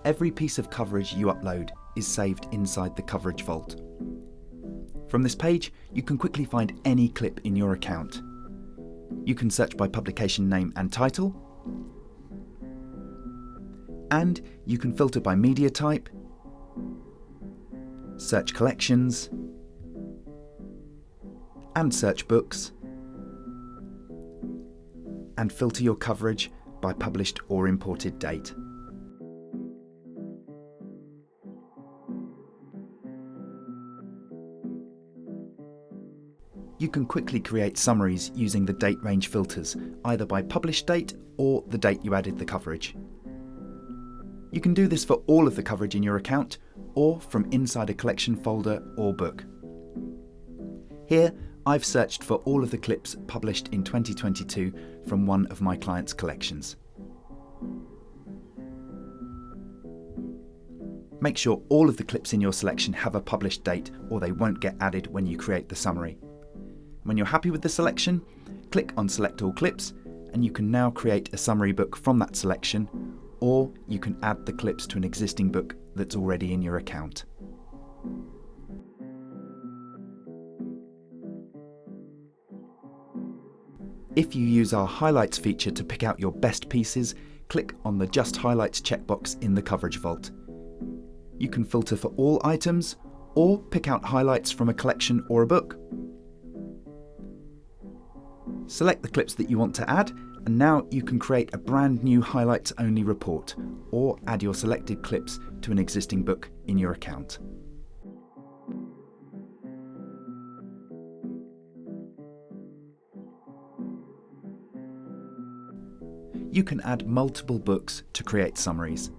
Every piece of coverage you upload is saved inside the coverage vault. From this page, you can quickly find any clip in your account. You can search by publication name and title, and you can filter by media type, search collections, and search books, and filter your coverage by published or imported date. You can quickly create summaries using the date range filters, either by published date or the date you added the coverage. You can do this for all of the coverage in your account or from inside a collection folder or book. Here, I've searched for all of the clips published in 2022 from one of my clients' collections. Make sure all of the clips in your selection have a published date or they won't get added when you create the summary. When you're happy with the selection, click on Select All Clips and you can now create a summary book from that selection, or you can add the clips to an existing book that's already in your account. If you use our Highlights feature to pick out your best pieces, click on the Just Highlights checkbox in the Coverage Vault. You can filter for all items, or pick out highlights from a collection or a book. Select the clips that you want to add, and now you can create a brand new highlights only report, or add your selected clips to an existing book in your account. You can add multiple books to create summaries.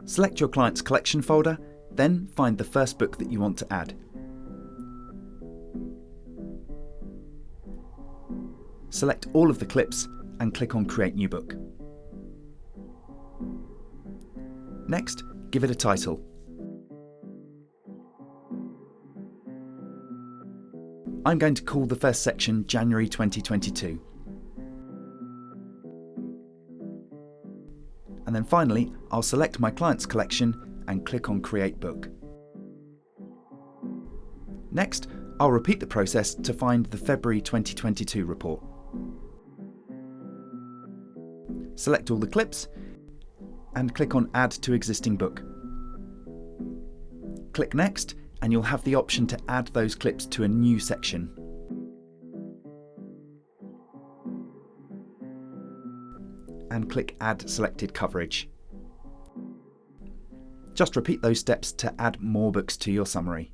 Select your client's collection folder, then find the first book that you want to add. Select all of the clips and click on Create New Book. Next, give it a title. I'm going to call the first section January 2022. And then finally, I'll select my client's collection and click on Create Book. Next, I'll repeat the process to find the February 2022 report. Select all the clips and click on Add to Existing Book. Click Next and you'll have the option to add those clips to a new section. And click Add Selected Coverage. Just repeat those steps to add more books to your summary.